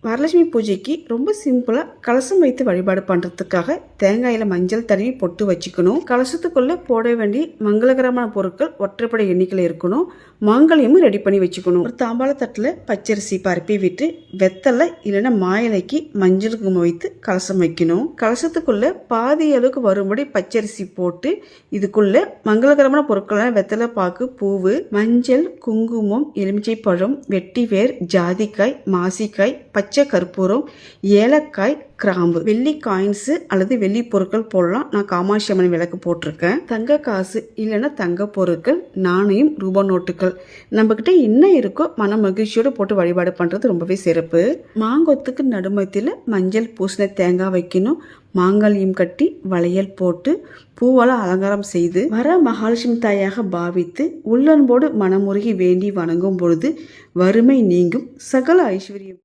வரலட்சுமி பூஜைக்கு ரொம்ப சிம்பிளாக கலசம் வைத்து வழிபாடு பண்ணுறதுக்காக தேங்காயில் மஞ்சள் தடவி பொட்டு வச்சுக்கணும். கலசத்துக்குள்ளே போட வேண்டிய மங்களகரமான பொருட்கள் ஒற்றைப்படை எண்ணிக்கையில் இருக்கணும். மாங்கல்யமும் ரெடி பண்ணி வச்சுக்கணும். ஒரு தாம்பாள தட்டில் பச்சரிசி பரப்பி விட்டு வெத்தலை இல்லைன்னா மாயிலைக்கு மஞ்சள் குங்குமம் வைத்து கலசம் வைக்கணும். கலசத்துக்குள்ளே பாதி அளவுக்கு வரும்படி பச்சரிசி போட்டு இதுக்குள்ளே மங்களகரமான பொருட்களான வெத்தலை பாக்கு, பூவு, மஞ்சள், குங்குமம், எலுமிச்சை பழம், வெட்டிவேர், ஜாதிக்காய், மாசிக்காய், பச்சை கற்பூரம், ஏலக்காய், கிராம்பு, வெள்ளி காயின்ஸு அல்லது வெள்ளி பொருட்கள் போடலாம். நான் காமாட்சி அம்மன் விளக்கு போட்டிருக்கேன். தங்க காசு இல்லைன்னா தங்க பொருட்கள், நாணயம், ரூபா நோட்டுகள் நம்மக்கிட்ட என்ன இருக்கோ மன மகிழ்ச்சியோடு போட்டு வழிபாடு பண்ணுறது ரொம்பவே சிறப்பு. மாங்கொத்துக்கு நடுமத்தியில் மஞ்சள் பூசின தேங்காய் வைக்கணும். மாங்கல்யம் கட்டி வளையல் போட்டு பூவால் அலங்காரம் செய்து வர மகாலட்சுமி தாயாக பாவித்து உள்ளன்போடு மனமுருகி வேண்டி வணங்கும் பொழுது வறுமை நீங்கும், சகல ஐஸ்வர்யம்